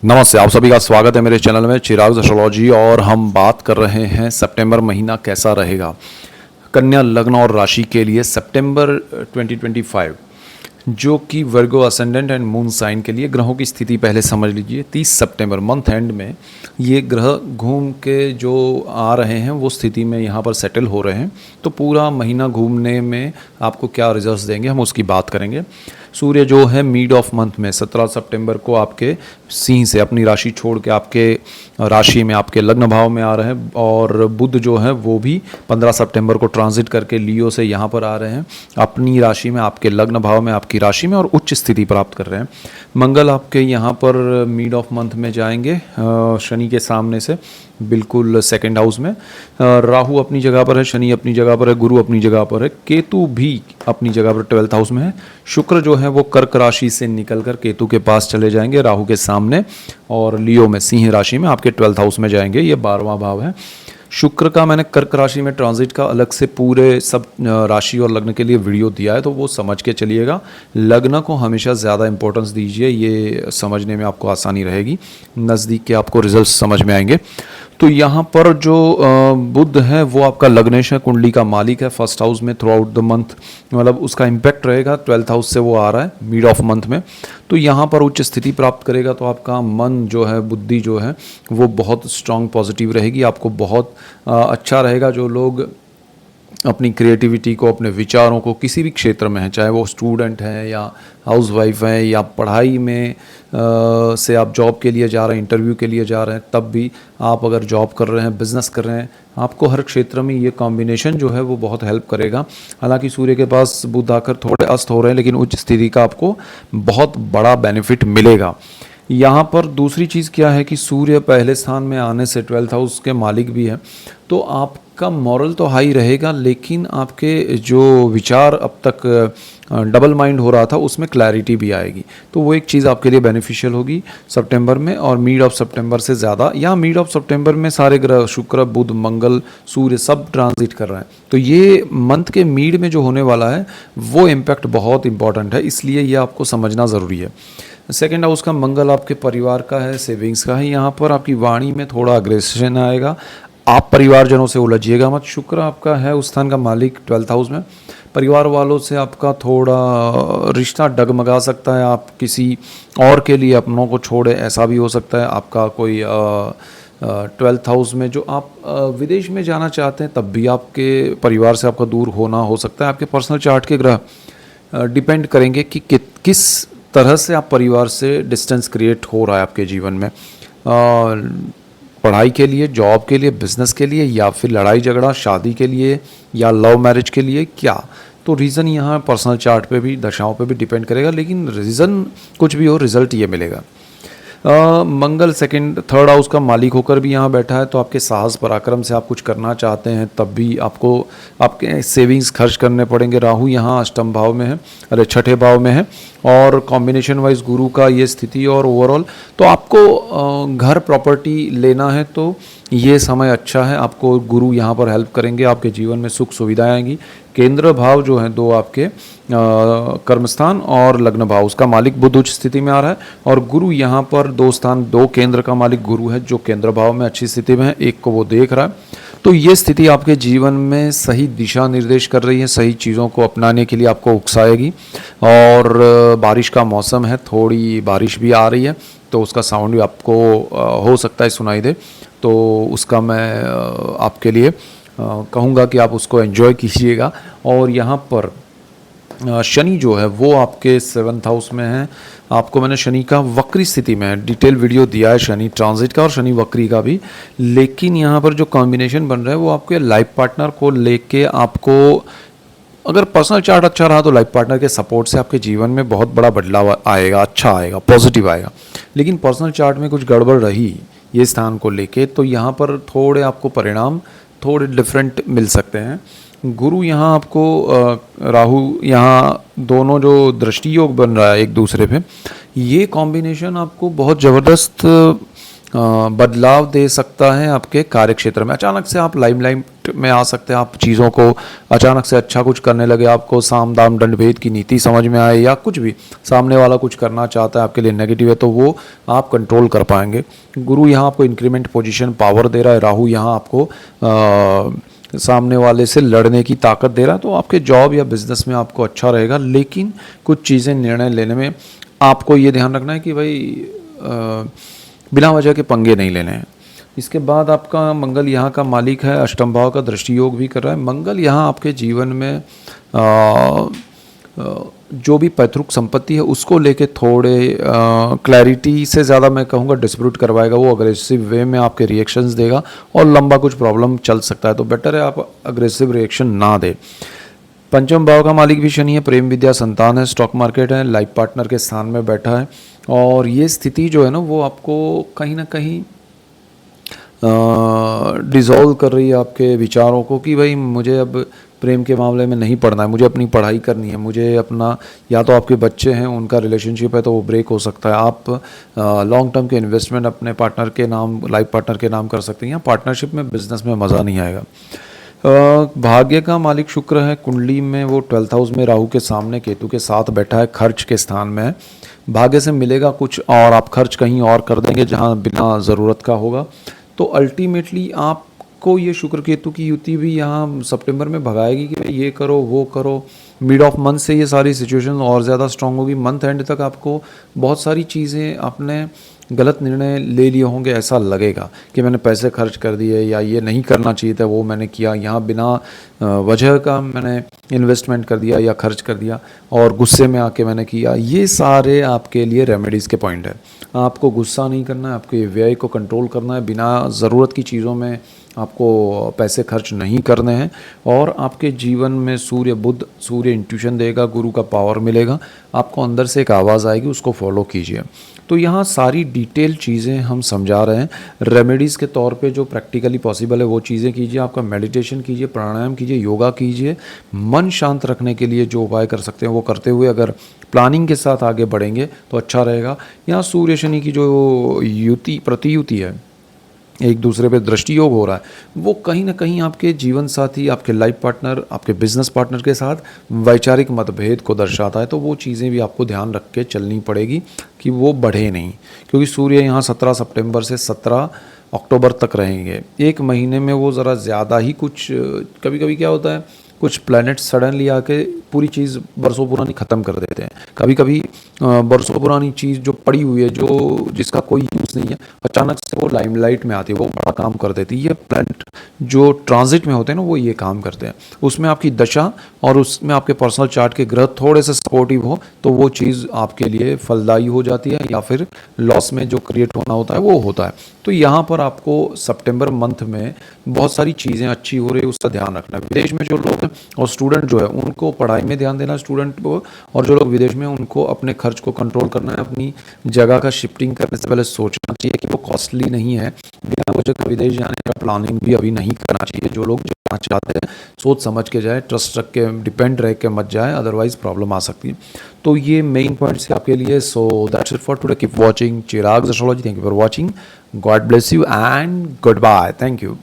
नमस्ते, आप सभी का स्वागत है मेरे चैनल में चिराग एस्ट्रोलॉजी। और हम बात कर रहे हैं सितंबर महीना कैसा रहेगा कन्या लग्न और राशि के लिए। सितंबर 2025 जो कि वर्गो असेंडेंट एंड मून साइन के लिए ग्रहों की स्थिति पहले समझ लीजिए। 30 सितंबर मंथ एंड में ये ग्रह घूम के जो आ रहे हैं वो स्थिति में यहाँ पर सेटल हो रहे हैं। तो पूरा महीना घूमने में आपको क्या रिजल्ट्स देंगे हम उसकी बात करेंगे। सूर्य जो है मिड ऑफ मंथ में 17 सितंबर को आपके सिंह से अपनी राशि छोड़ के आपके राशि में आपके लग्न भाव में आ रहे हैं। और बुध जो है वो भी 15 सितंबर को ट्रांजिट करके लियो से यहाँ पर आ रहे हैं अपनी राशि में, आपके लग्न भाव में, आपकी राशि में, और उच्च स्थिति प्राप्त कर रहे हैं। मंगल आपके यहाँ पर मिड ऑफ मंथ में जाएंगे शनि के सामने से बिल्कुल सेकंड हाउस में। राहु अपनी जगह पर है, शनि अपनी जगह पर है, गुरु अपनी जगह पर है, केतु भी अपनी जगह पर 12th हाउस में है। शुक्र जो है वो कर्क राशि से निकलकर केतु के पास चले जाएंगे राहु के सामने, और लियो में सिंह राशि में आपके 12th हाउस में जाएंगे। ये 12वां भाव है। शुक्र का मैंने कर्क राशि में ट्रांजिट का अलग से पूरे सब राशि और लग्न के लिए वीडियो दिया है, तो वो समझ के चलिएगा। लग्न को हमेशा ज़्यादा इंपॉर्टेंस दीजिए, ये समझने में आपको आसानी रहेगी, नज़दीक के आपको रिजल्ट समझ में आएंगे। तो यहाँ पर जो बुध है वो आपका लग्नेश है, कुंडली का मालिक है फर्स्ट हाउस में थ्रू आउट द मंथ, मतलब उसका इम्पैक्ट रहेगा 12th हाउस से वो आ रहा है मिड ऑफ मंथ में। तो यहाँ पर उच्च स्थिति प्राप्त करेगा, तो आपका मन जो है, बुद्धि जो है वो बहुत स्ट्रांग पॉजिटिव रहेगी, आपको बहुत अच्छा रहेगा। जो लोग अपनी क्रिएटिविटी को, अपने विचारों को किसी भी क्षेत्र में है, चाहे वो स्टूडेंट हैं या हाउसवाइफ हैं या पढ़ाई में से आप जॉब के लिए जा रहे हैं, इंटरव्यू के लिए जा रहे हैं, तब भी आप अगर जॉब कर रहे हैं, बिजनेस कर रहे हैं, आपको हर क्षेत्र में ये कॉम्बिनेशन जो है वो बहुत हेल्प करेगा। हालांकि सूर्य के पास बुध आकर थोड़े अस्त हो रहे हैं, लेकिन उच्च स्थिति का आपको बहुत बड़ा बेनिफिट मिलेगा। यहाँ पर दूसरी चीज़ क्या है कि सूर्य पहले स्थान में आने से 12th हाउस के मालिक भी है, तो आपका मॉरल तो हाई रहेगा, लेकिन आपके जो विचार अब तक डबल माइंड हो रहा था उसमें क्लैरिटी भी आएगी। तो वो एक चीज़ आपके लिए बेनिफिशियल होगी सितंबर में। और मिड ऑफ सितंबर से ज़्यादा, या मिड ऑफ सितंबर में सारे ग्रह शुक्र, बुध, मंगल, सूर्य सब ट्रांजिट कर रहे हैं, तो ये मंथ के मिड में जो होने वाला है वो इम्पैक्ट बहुत इंपॉर्टेंट है, इसलिए ये आपको समझना ज़रूरी है। सेकेंड हाउस का मंगल आपके परिवार का है, सेविंग्स का है। यहाँ पर आपकी वाणी में थोड़ा अग्रेशन आएगा, आप परिवारजनों से उलझिएगा मत। शुक्र आपका है उस स्थान का मालिक 12th हाउस में, परिवार वालों से आपका थोड़ा रिश्ता डगमगा सकता है, आप किसी और के लिए अपनों को छोड़े, ऐसा भी हो सकता है। आपका कोई 12th हाउस में जो आप विदेश में जाना चाहते हैं, तब भी आपके परिवार से आपका दूर होना हो सकता है। आपके पर्सनल चार्ट के ग्रह डिपेंड करेंगे कि किस तरह से आप परिवार से डिस्टेंस क्रिएट हो रहा है आपके जीवन में, पढ़ाई के लिए, जॉब के लिए, बिजनेस के लिए, या फिर लड़ाई झगड़ा, शादी के लिए, या लव मैरिज के लिए, क्या। तो रीज़न यहाँ पर्सनल चार्ट पे भी, दशाओं पे भी डिपेंड करेगा, लेकिन रीज़न कुछ भी हो, रिजल्ट ये मिलेगा। मंगल थर्ड हाउस का मालिक होकर भी यहाँ बैठा है, तो आपके साहस पराक्रम से आप कुछ करना चाहते हैं, तब भी आपको आपके सेविंग्स खर्च करने पड़ेंगे। राहु यहाँ अष्टम भाव में है, अरे छठे भाव में है, और कॉम्बिनेशन वाइज गुरु का ये स्थिति, और ओवरऑल तो आपको घर प्रॉपर्टी लेना है तो ये समय अच्छा है। आपको गुरु यहाँ पर हेल्प करेंगे, आपके जीवन में सुख सुविधाएं आएंगी। केंद्र भाव जो है दो आपके कर्मस्थान और लग्न भाव, उसका मालिक बुध उच्च स्थिति में आ रहा है, और गुरु यहाँ पर दो केंद्र का मालिक गुरु है जो केंद्र भाव में अच्छी स्थिति में है, एक को वो देख रहा है। तो ये स्थिति आपके जीवन में सही दिशा निर्देश कर रही है, सही चीज़ों को अपनाने के लिए आपको उकसाएगी। और बारिश का मौसम है, थोड़ी बारिश भी आ रही है, तो उसका साउंड भी आपको हो सकता है सुनाई दे, तो उसका मैं आपके लिए कहूँगा कि आप उसको एंजॉय कीजिएगा। और यहाँ पर शनि जो है वो आपके 7th हाउस में है। आपको मैंने शनि का वक्री स्थिति में डिटेल वीडियो दिया है, शनि ट्रांजिट का और शनि वक्री का भी, लेकिन यहाँ पर जो कॉम्बिनेशन बन रहा है वो आपके लाइफ पार्टनर को लेके, आपको अगर पर्सनल चार्ट अच्छा रहा तो लाइफ पार्टनर के सपोर्ट से आपके जीवन में बहुत बड़ा बदलाव आएगा, अच्छा आएगा, पॉजिटिव आएगा। लेकिन पर्सनल चार्ट में कुछ गड़बड़ रही ये स्थान को लेके, तो यहाँ पर थोड़े आपको परिणाम थोड़े डिफरेंट मिल सकते हैं। गुरु यहाँ आपको राहु यहाँ दोनों जो दृष्टि योग बन रहा है एक दूसरे पे, ये कॉम्बिनेशन आपको बहुत ज़बरदस्त बदलाव दे सकता है आपके कार्य क्षेत्र में। अचानक से आप लाइमलाइट में आ सकते हैं, आप चीज़ों को अचानक से अच्छा कुछ करने लगे, आपको साम दाम दंड भेद की नीति समझ में आए, या कुछ भी सामने वाला कुछ करना चाहता है आपके लिए नेगेटिव है तो वो आप कंट्रोल कर पाएंगे। गुरु यहाँ आपको इंक्रीमेंट पोजीशन पावर दे रहा है, राहु यहाँ आपको सामने वाले से लड़ने की ताकत दे रहा है, तो आपके जॉब या बिजनेस में आपको अच्छा रहेगा। लेकिन कुछ चीज़ें निर्णय लेने में आपको ये ध्यान रखना है कि भाई बिना वजह के पंगे नहीं लेने हैं। इसके बाद आपका मंगल यहाँ का मालिक है, अष्टम भाव का दृष्टि योग भी कर रहा है। मंगल यहाँ आपके जीवन में जो भी पैतृक संपत्ति है उसको लेके थोड़े क्लैरिटी से ज़्यादा मैं कहूँगा डिस्प्यूट करवाएगा, वो अग्रेसिव वे में आपके रिएक्शंस देगा और लंबा कुछ प्रॉब्लम चल सकता है, तो बेटर है आप अग्रेसिव रिएक्शन ना दें। पंचम भाव का मालिक भी शनि है, प्रेम विद्या संतान है, स्टॉक मार्केट है, लाइफ पार्टनर के स्थान में बैठा है, और ये स्थिति जो है ना वो आपको कहीं ना कहीं डिज़ोल्व कर रही है आपके विचारों को कि भाई मुझे अब प्रेम के मामले में नहीं पढ़ना है, मुझे अपनी पढ़ाई करनी है, मुझे अपना, या तो आपके बच्चे हैं उनका रिलेशनशिप है तो वो ब्रेक हो सकता है, आप लॉन्ग टर्म के इन्वेस्टमेंट अपने पार्टनर के नाम, लाइफ पार्टनर के नाम कर सकते हैं, या पार्टनरशिप में बिजनेस में मज़ा नहीं आएगा। भाग्य का मालिक शुक्र है, कुंडली में वो 12th हाउस में राहु के सामने केतु के साथ बैठा है, खर्च के स्थान में है, भाग्य से मिलेगा कुछ और आप खर्च कहीं और कर देंगे जहां बिना ज़रूरत का होगा। तो अल्टीमेटली आपको ये शुक्र केतु की युति भी यहाँ सितंबर में भगाएगी कि भाई ये करो वो करो। मिड ऑफ मंथ से ये सारी सिचुएशन और ज़्यादा स्ट्रांग होगी, मंथ एंड तक आपको बहुत सारी चीज़ें आपने गलत निर्णय ले लिए होंगे, ऐसा लगेगा कि मैंने पैसे खर्च कर दिए या ये नहीं करना चाहिए था वो मैंने किया, यहाँ बिना वजह का मैंने इन्वेस्टमेंट कर दिया या खर्च कर दिया और गुस्से में आके मैंने किया। ये सारे आपके लिए रेमेडीज़ के पॉइंट है। आपको गुस्सा नहीं करना है, आपको ये व्यय को कंट्रोल करना है, बिना ज़रूरत की चीज़ों में आपको पैसे खर्च नहीं करने हैं, और आपके जीवन में सूर्य इंट्यूशन देगा, गुरु का पावर मिलेगा, आपको अंदर से एक आवाज़ आएगी, उसको फॉलो कीजिए। तो यहाँ सारी डिटेल चीज़ें हम समझा रहे हैं। रेमेडीज़ के तौर पे जो प्रैक्टिकली पॉसिबल है वो चीज़ें कीजिए, आपका मेडिटेशन कीजिए, प्राणायाम कीजिए, योगा कीजिए, मन शांत रखने के लिए जो उपाय कर सकते हैं वो करते हुए अगर प्लानिंग के साथ आगे बढ़ेंगे तो अच्छा रहेगा। यहाँ सूर्य शनि की जो प्रतियुति है, एक दूसरे पे दृष्टि योग हो रहा है, वो कहीं ना कहीं आपके जीवन साथी, आपके लाइफ पार्टनर, आपके बिजनेस पार्टनर के साथ वैचारिक मतभेद को दर्शाता है। तो वो चीज़ें भी आपको ध्यान रख के चलनी पड़ेगी कि वो बढ़े नहीं, क्योंकि सूर्य यहाँ 17 सितंबर से 17 अक्टूबर तक रहेंगे। एक महीने में वो ज़रा ज़्यादा ही कुछ, कभी कभी क्या होता है कुछ प्लैनेट सडनली आके पूरी चीज़ बरसों पुरानी ख़त्म कर देते हैं। कभी कभी बरसों पुरानी चीज़ जो पड़ी हुई है, जो जिसका कोई यूज़ नहीं है, अचानक से वो लाइमलाइट में आती है, वो बड़ा काम कर देती है। ये प्लैनेट जो ट्रांजिट में होते हैं ना वो ये काम करते हैं। उसमें आपकी दशा और उसमें आपके पर्सनल चार्ट के ग्रह थोड़े से सपोर्टिव हो तो वो चीज़ आपके लिए फलदायी हो जाती है, या फिर लॉस में जो क्रिएट होना होता है वो होता है। तो यहाँ पर आपको सितंबर मंथ में बहुत सारी चीज़ें अच्छी हो रही है, उसका ध्यान रखना है। विदेश में जो लोग हैं और स्टूडेंट जो है उनको पढ़ाई में ध्यान देना स्टूडेंट को, और जो लोग विदेश में उनको अपने खर्च को कंट्रोल करना है। अपनी जगह का शिफ्टिंग करने से पहले सोचना चाहिए कि वो कॉस्टली नहीं है, बिना वजह का विदेश जाने का प्लानिंग भी अभी नहीं करना चाहिए। जो लोग जाना चाहते हैं सोच समझ के जाए, ट्रस्ट रख के, डिपेंड रह के मत जाए, अदरवाइज प्रॉब्लम आ सकती है। तो ये मेन पॉइंट्स है आपके लिए। So that's it for today. Keep watching Chirag astrology. Thank you for watching. God bless you and goodbye. Thank you.